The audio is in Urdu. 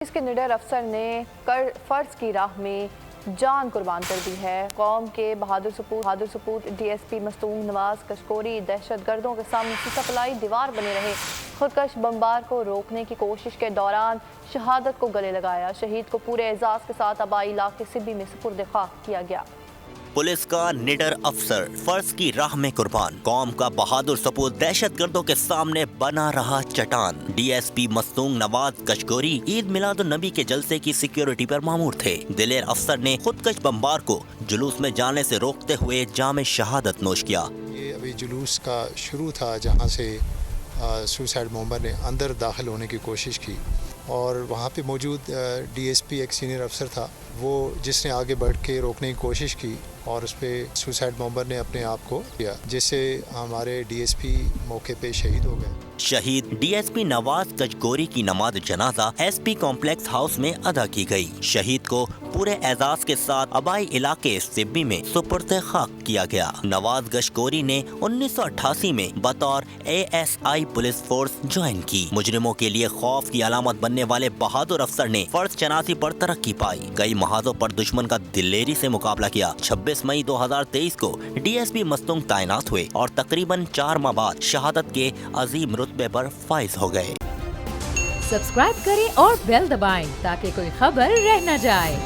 اس کے نڈر افسر نے فرض کی راہ میں جان قربان کر دی ہے۔ قوم کے بہادر سپوت ڈی ایس پی مستونگ نواز کشکوری دہشت گردوں کے سامنے سپلائی دیوار بنے رہے۔ خودکش بمبار کو روکنے کی کوشش کے دوران شہادت کو گلے لگایا۔ شہید کو پورے اعزاز کے ساتھ آبائی علاقے سبی میں سپرد خاک کیا گیا۔ پولیس کا نڈر افسر فرض کی راہ میں قربان، قوم کا بہادر سپوت دہشت گردوں کے سامنے بنا رہا چٹان۔ ڈی ایس پی مستونگ نواز کشکوری عید میلاد النبی کے جلسے کی سیکیورٹی پر مامور تھے۔ دلیر افسر نے خودکش بمبار کو جلوس میں جانے سے روکتے ہوئے جام شہادت نوش کیا۔ یہ ابھی جلوس کا شروع تھا جہاں سے سوسائڈ بمبر نے اندر داخل ہونے کی کوشش کی اور وہاں پہ موجود ڈی ایس پی ایک سینئر افسر تھا، وہ جس نے آگے بڑھ کے روکنے کی کوشش کی اور اس پہ سوسائڈ بمبر نے اپنے آپ کو کیا، جس سے ہمارے ڈی ایس پی موقع پہ شہید ہو گئے۔ شہید ڈی ایس پی نواز کشکوری کی نماز جنازہ ایس پی کمپلیکس ہاؤس میں ادا کی گئی۔ شہید کو پورے اعزاز کے ساتھ آبائی علاقے سبی میں سپرد خاک کیا گیا۔ نواز کشکوری نے 1988 میں بطور A S I police force join کی۔ مجرموں کے لیے خوف کی علامت بننے والے بہادر افسر نے فرض شناسی پر ترقی پائی، کئی محاذوں پر دشمن کا دلیری سے مقابلہ کیا۔ 26 مئی 2023 کو ڈی ایس پی مستونگ تعینات ہوئے اور تقریباً 4 ماہ بعد شہادت کے عظیم رتبے پر فائز ہو گئے۔ سبسکرائب کریں اور بیل دبائیں تاکہ کوئی خبر رہ نہ جائے۔